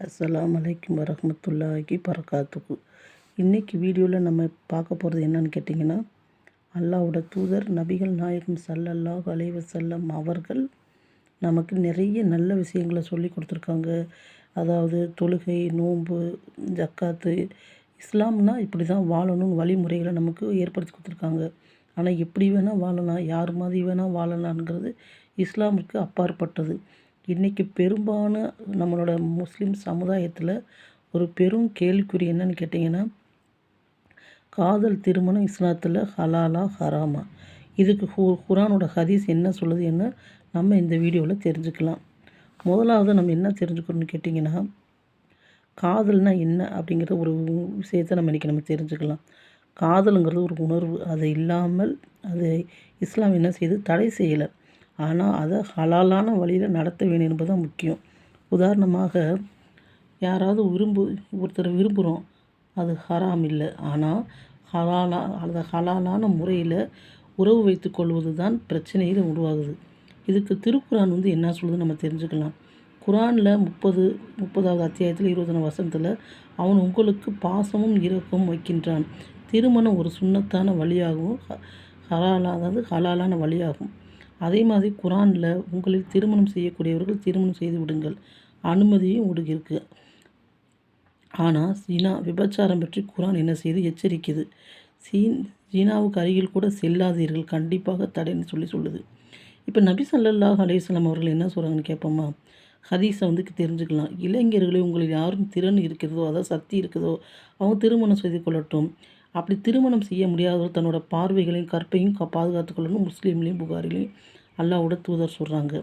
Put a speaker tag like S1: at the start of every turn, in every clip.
S1: அஸ்ஸலாமு அலைக்கும் வரஹ்மத்துல்லாஹி பரகாத்துஹு. இன்றைக்கி வீடியோவில் நம்ம பார்க்க போகிறது என்னன்னு கேட்டிங்கன்னா, அல்லாஹ்வோட தூதர் நபிகள் நாயகம் ஸல்லல்லாஹு அலைஹி வஸல்லம் அவர்கள் நமக்கு நிறைய நல்ல விஷயங்களை சொல்லி கொடுத்துருக்காங்க. அதாவது தொழுகை, நோன்பு, ஜக்காத்து, இஸ்லாம்னா இப்படி தான் வாழணும்னு வழிமுறைகளை நமக்கு ஏற்படுத்தி கொடுத்துருக்காங்க. ஆனால் எப்படி வேணால் வாழலாம், யார் மாதிரி வேணால் வாழலாங்கிறது இஸ்லாமுக்கு அப்பாற்பட்டது. இன்றைக்கி பெரும்பாலான நம்மளோட முஸ்லீம் சமுதாயத்தில் ஒரு பெரும் கேள்விக்குறி என்னன்னு கேட்டிங்கன்னா, காதல் திருமணம் இஸ்லாத்தில் ஹலாலா ஹராமா? இதுக்கு குரானோட ஹதீஸ் என்ன சொல்லுது என்ன நம்ம இந்த வீடியோவில் தெரிஞ்சுக்கலாம். முதலாவது நம்ம என்ன தெரிஞ்சுக்கணும்னு கேட்டிங்கன்னா, காதல்னால் என்ன அப்படிங்கிற ஒரு விஷயத்தை நம்ம தெரிஞ்சுக்கலாம். காதலுங்கிறது ஒரு உணர்வு. அது இல்லாமல் அது இஸ்லாம் என்ன செய்யுது, தடை செய்யலை. ஆனால் அதை ஹலாலான வழியில் நடத்த வேண்டும் என்பது தான் முக்கியம். உதாரணமாக, யாராவது ஒருத்தரை விரும்புகிறோம், அது ஹராம் இல்லை. ஆனால் ஹலாலான முறையில் உறவு வைத்து கொள்வது தான் பிரச்சனையில் உருவாகுது. இதுக்கு திருக்குரான் என்ன சொல்லுதுன்னு நம்ம தெரிஞ்சுக்கலாம். குரானில் 30வது அத்தியாயத்தில் 20வது வசனத்தில், அவன் உங்களுக்கு பாசமும் இரக்கமும் வைக்கின்றான். திருமணம் ஒரு சுன்னத்தான வழியாகவும் ஹலாலான வழியாகும். அதே மாதிரி குரானில், உங்களில் திருமணம் செய்யக்கூடியவர்கள் திருமணம் செய்து விடுங்கள், அனுமதியும் இருக்கு. ஆனால் விபச்சாரம் பற்றி குரான் என்ன செய்து எச்சரிக்குது. ஜினாவுக்கு அருகில் கூட செல்லாதீர்கள், கண்டிப்பாக தடைன்னு சொல்லுது. இப்போ நபி ஸல்லல்லாஹு அலைஹி வஸல்லம் அவர்கள் என்ன சொல்கிறாங்கன்னு கேட்போமா? ஹதீஸை தெரிஞ்சுக்கலாம். இளைஞர்களே, உங்களில் யாரும் திறன் இருக்கிறதோ, அதாவது சக்தி இருக்குதோ, அவங்க திருமணம் செய்து கொள்ளட்டும். அப்படி திருமணம் செய்ய முடியாதவர் தன்னோட பார்வைகளையும் கற்பையும் பாதுகாத்து கொள்ளணும். முஸ்லீம்லேயும் புகாரிலையும் அல்லாஹ்வோட தூதர் சொல்கிறாங்க.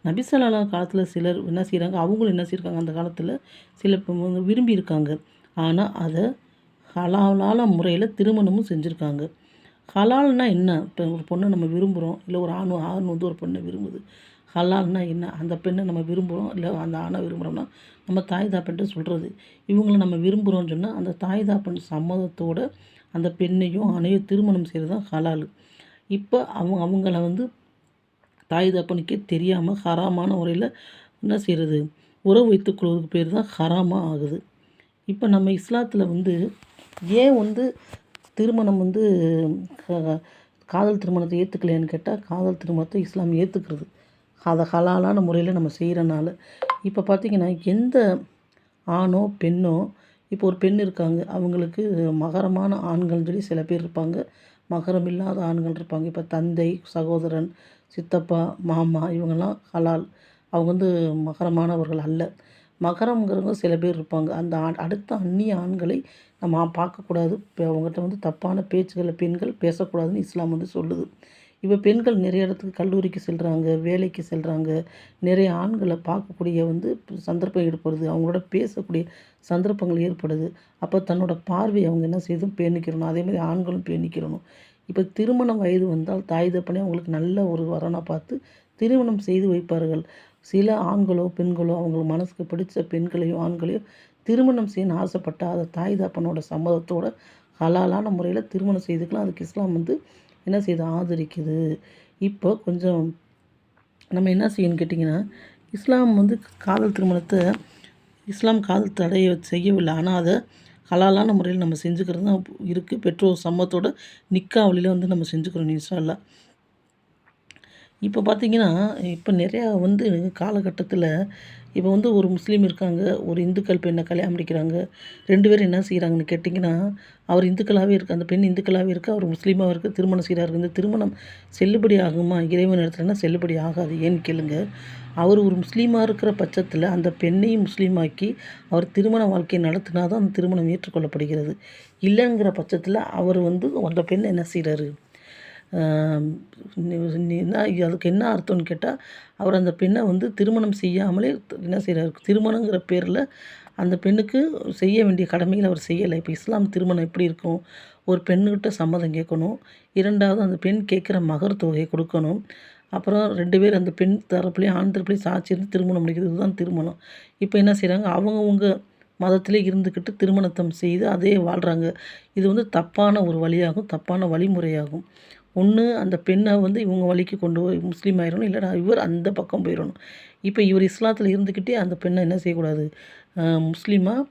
S1: நபி ஸல்லல்லாஹு காலத்தில் சிலர் என்ன செய்கிறாங்க, அவங்களும் என்ன செய்யிருக்காங்க, அந்த காலத்தில் சில விரும்பியிருக்காங்க. ஆனால் அதை ஹலாலான முறையில் திருமணமும் செஞ்சுருக்காங்க. ஹலால்னால் என்ன? இப்போ ஒரு பொண்ணை நம்ம விரும்புகிறோம், இல்லை ஒரு ஆண் ஒரு பெண்ணை விரும்புது. ஹலால்னா என்ன? அந்த பெண்ணை நம்ம விரும்புகிறோம், இல்லை அந்த ஆணை விரும்புகிறோம்னா நம்ம தாய் தாப்பன்ட்டு சொல்கிறது. இவங்களை நம்ம விரும்புகிறோன்னு சொன்னால் அந்த தாய் தாப்பன் சம்மதத்தோடு அந்த பெண்ணையும் ஆணையும் திருமணம் செய்கிறது தான் ஹலால். இப்போ அவங்கள தாய் தப்பனுக்கே தெரியாமல் ஹராமான முறையில் என்ன செய்கிறது, உறவு வைத்துக்கொள்வதுக்கு பேர் தான் ஹராமாக ஆகுது. இப்போ நம்ம இஸ்லாத்தில் ஏன் திருமணம் காதல் திருமணத்தை ஏற்றுக்கலையான்னு கேட்டால், காதல் திருமணத்தை இஸ்லாம் ஏற்றுக்கிறது. அதை ஹலாலான முறையில் நம்ம செய்கிறனால. இப்போ பார்த்திங்கன்னா, எந்த ஆணோ பெண்ணோ, இப்போ ஒரு பெண் இருக்காங்க, அவங்களுக்கு மகரமான ஆண்கள்னு சொல்லி சில பேர் இருப்பாங்க, மகரம் இல்லாத ஆண்கள் இருப்பாங்க. இப்போ தந்தை, சகோதரன், சித்தப்பா, மாமா, இவங்கெல்லாம் ஹலால். அவங்க மகரமானவர்கள் அல்ல. மகரம்ங்கிறவங்க சில பேர் இருப்பாங்க. அந்த அடுத்த அந்நிய ஆண்களை நம்ம பார்க்கக்கூடாது. இப்போ அவங்ககிட்ட தப்பான பேச்சுகளை பெண்கள் பேசக்கூடாதுன்னு இஸ்லாம் சொல்லுது. இப்போ பெண்கள் நிறைய இடத்துக்கு கல்லூரிக்கு செல்கிறாங்க, வேலைக்கு செல்கிறாங்க, நிறைய ஆண்களை பார்க்கக்கூடிய சந்தர்ப்பம் ஏற்படுது, அவங்களோட பேசக்கூடிய சந்தர்ப்பங்கள் ஏற்படுது. அப்போ தன்னோட பார்வையை அவங்க என்ன செய்தும் பேணிக்கிறணும். அதேமாதிரி ஆண்களும் பேணிக்கிறணும். இப்போ திருமண வயது வந்தால் தாய் தப்பனே அவங்களுக்கு நல்ல ஒரு வரனாக பார்த்து திருமணம் செய்து வைப்பார்கள். சில ஆண்களோ பெண்களோ அவங்களுக்கு மனசுக்கு பிடிச்ச பெண்களையோ ஆண்களையோ திருமணம் செய்யணும்னு ஆசைப்பட்டால் அதை தாய் தப்பனோட சம்மதத்தோடு ஹலாலான முறையில் திருமணம் செய்துக்கலாம். அதுக்கு இஸ்லாம் என்ன செய்து ஆதரிக்குது. இப்போ கொஞ்சம் நம்ம என்ன செய்யணும்னு கேட்டிங்கன்னா, இஸ்லாம் காதல் திருமணத்தை இஸ்லாம் காதல் தடையை செய்யவில்லை. ஆனால் அதை ஹலாலான முறையில் நம்ம செஞ்சுக்கிறது தான் இருக்குது. பெற்றோர் சம்மத்தோட நிக்கா வழியில் நம்ம செஞ்சுக்கிறோம் இன்ஷா அல்லாஹ். இப்போ பார்த்திங்கன்னா, இப்போ நிறையா காலகட்டத்தில் இப்போ ஒரு முஸ்லீம் இருக்காங்க, ஒரு இந்துக்கள் பெண்ணை கல்யாணம் முடிக்கிறாங்க. 2 பேரும் என்ன செய்கிறாங்கன்னு கேட்டிங்கன்னா, அவர் இந்துக்களாகவே இருக்குது, அந்த பெண் இந்துக்களாகவே இருக்குது, அவர் முஸ்லீமாக இருக்குது, திருமணம் செய்கிறாரு. இந்த திருமணம் செல்லுபடி ஆகுமா? இறைவன் இடத்துலனா செல்லுபடி ஆகாது. ஏன்னு கேளுங்க, அவர் ஒரு முஸ்லீமாக இருக்கிற பட்சத்தில் அந்த பெண்ணையும் முஸ்லீமாக்கி அவர் திருமண வாழ்க்கையை நடத்தினா தான் அந்த திருமணம் ஏற்றுக்கொள்ளப்படுகிறது. இல்லைங்கிற பட்சத்தில் அவர் அந்த பெண்ணை என்ன செய்கிறாரு, அதுக்கு என்ன அர்த்தம்னு கேட்டால், அவர் அந்த பெண்ணை திருமணம் செய்யாமலே என்ன செய்கிறார், திருமணங்கிற பேரில் அந்த பெண்ணுக்கு செய்ய வேண்டிய கடமைகளை அவர் செய்யலை. இப்போ இஸ்லாம் திருமணம் எப்படி இருக்கும், ஒரு பெண்ணுக்கிட்ட சம்மதம் கேட்கணும், 2வது அந்த பெண் கேட்குற மகர் தொகையை கொடுக்கணும், அப்புறம் 2 பேர் அந்த பெண் தரப்புலேயும் ஆண் தரப்புலேயும் சாட்சி இருந்து திருமணம் முடிக்கிறது, இதுதான் திருமணம். இப்போ என்ன செய்கிறாங்க, அவங்கவுங்க மதத்திலே இருந்துக்கிட்டு திருமணத்தை செய்து அதே வாழ்கிறாங்க. இது தப்பான ஒரு வழியாகும், தப்பான வழிமுறையாகும். ஒன்று அந்த பெண்ணை இவங்க வழிக்கு கொண்டு போய் முஸ்லீம் ஆயிடணும், இல்லைனா இவர் அந்த பக்கம் போயிடணும். இப்போ இவர் இஸ்லாத்தில் இருந்துக்கிட்டே அந்த பெண்ணை என்ன செய்யக்கூடாது, முஸ்லீமாக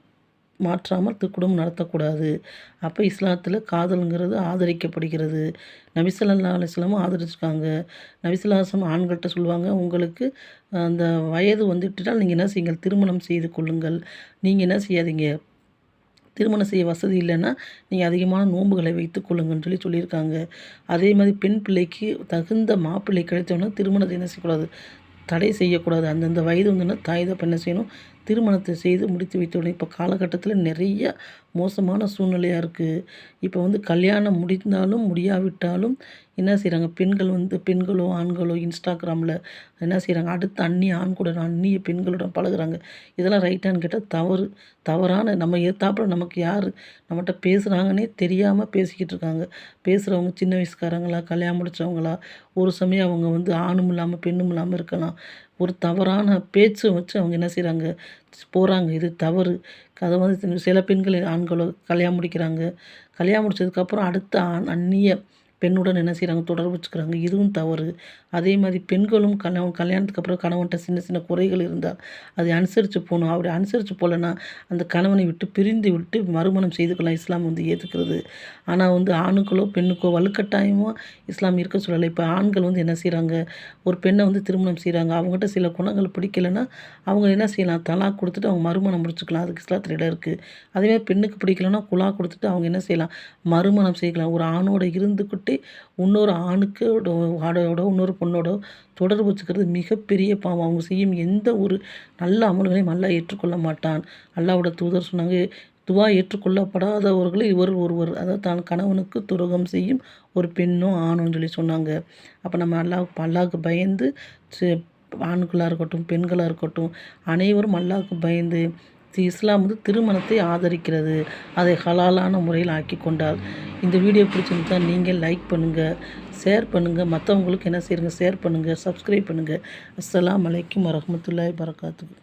S1: மாற்றாமல் குடும்பம் நடத்தக்கூடாது. அப்போ இஸ்லாத்தில் காதல்ங்கிறது ஆதரிக்கப்படுகிறது. நபி ஸல்லல்லாஹு அலைஹி வஸல்லம் ஆதரிச்சிருக்காங்க. நபி ஸல்லல்லாஹு அலைஹி வஸல்லம் ஆண்கள்ட்ட சொல்லுவாங்க, உங்களுக்கு அந்த வயது வந்துட்டுனால் நீங்கள் என்ன செய்யுங்கள், திருமணம் செய்து கொள்ளுங்கள். நீங்கள் என்ன செய்யாதீங்க, திருமணம் செய்ய வசதி இல்லைன்னா நீங்கள் அதிகமான நோன்புகளை வைத்துக் கொள்ளுங்கன்னு சொல்லியிருக்காங்க. அதே மாதிரி பெண் பிள்ளைக்கு தகுந்த மாப்பிள்ளை கிடைத்தோன்னா திருமணத்தை என்ன செய்யக்கூடாது, தடை செய்யக்கூடாது. அந்தந்த வயது வந்துன்னா தாய் தகப்பன் என்ன செய்யணும், திருமணத்தை செய்து முடித்து வைத்து விடணும். இப்போ காலகட்டத்தில் நிறைய மோசமான சூழ்நிலையாக இருக்குது. இப்போ கல்யாணம் முடிந்தாலும் முடியாவிட்டாலும் என்ன செய்கிறாங்க, பெண்களோ ஆண்களோ இன்ஸ்டாகிராமில் என்ன செய்கிறாங்க, அடுத்த அந்நிய ஆண் கூட அந்நிய பெண்களுடன் பழகுறாங்க. இதெல்லாம் ரைட்டான்னு கேட்டால் தவறு. தவறான நம்ம எதிர்த்தாப்புல நமக்கு யார் நம்மகிட்ட பேசுகிறாங்கன்னே தெரியாமல் பேசிக்கிட்டு இருக்காங்க. பேசுகிறவங்க சின்ன வயசுக்காரங்களா, கல்யாணம் முடித்தவங்களா, ஒரு சமயம் அவங்க ஆணும் இல்லாமல் பெண்ணும் இல்லாமல் இருக்கலாம். ஒரு தவறான பேச்சு வச்சு அவங்க என்ன செய்கிறாங்க, போகிறாங்க. இது தவறு. அதை சில பெண்கள் ஆண்களோ கல்யாணம் முடிக்கிறாங்க. கல்யாணம் முடிச்சதுக்கப்புறம் அடுத்த அந்நிய பெண்ணுடன் என்ன செய்கிறாங்க, தொடர்பு வச்சுக்கிறாங்க. இதுவும் தவறு. அதே மாதிரி பெண்களும் கல்யாணத்துக்கு அப்புறம் கணவன்கிட்ட சின்ன சின்ன குறைகள் இருந்தால் அதை அனுசரித்து போகணும். அப்படி அனுசரித்து போகலன்னா அந்த கணவனை விட்டு பிரிந்து விட்டு மறுமணம் செய்துக்கலாம் இஸ்லாம் ஏற்றுக்கிறது. ஆனால் ஆணுக்களோ பெண்ணுக்கோ வலுக்கட்டாயமாக இஸ்லாம் இருக்க சொல்லலை. இப்போ ஆண்கள் என்ன செய்கிறாங்க, ஒரு பெண்ணை திருமணம் செய்கிறாங்க. அவங்ககிட்ட சில குணங்கள் பிடிக்கலைன்னா அவங்க என்ன செய்யலாம், தலாக் கொடுத்துட்டு அவங்க மறுமணம் முடிச்சுக்கலாம். அதுக்கு இஸ்லாத்தில் இடம் இருக்குது. அதேமாதிரி பெண்ணுக்கு பிடிக்கலைன்னா குலா கொடுத்துட்டு அவங்க என்ன செய்யலாம், மறுமணம் செய்யலாம். ஒரு ஆணோட இருந்துக்கிட்டு இன்னொரு ஆணுக்கு இன்னொரு பொண்ணோட தொடர்பு வச்சுக்கிறது மிகப்பெரிய பாவம். அவங்க செய்யும் எந்த ஒரு நல்ல அமல்களையும் அல்லாஹ் ஏற்றுக்கொள்ள மாட்டான். அல்லாஹ்வோட தூதர் சொன்னாங்க, துவா ஏற்றுக்கொள்ளப்படாதவர்களை இவர் ஒருவர், அதாவது தான் கணவனுக்கு துரோகம் செய்யும் ஒரு பெண்ணோ ஆணோன்னு சொன்னாங்க. அப்போ நம்ம அல்லாஹ்வுக்கு பயந்து ஆண்களாக இருக்கட்டும் பெண்களாக இருக்கட்டும் அனைவரும் அல்லாஹ்வுக்கு பயந்து இஸ்லாம் திருமணத்தை ஆதரிக்கிறது. அதை ஹலாலான முறையில் ஆக்கி கொண்டால். இந்த வீடியோ பிடிச்சிருந்தா நீங்கள் லைக் பண்ணுங்கள், ஷேர் பண்ணுங்கள், மற்றவங்களுக்கு என்ன செய்யுங்க, ஷேர் பண்ணுங்கள், சப்ஸ்கிரைப் பண்ணுங்கள். அஸ்ஸலாமு அலைக்கும் வரஹ்மத்துல்லாஹி வபரகாத்துஹு.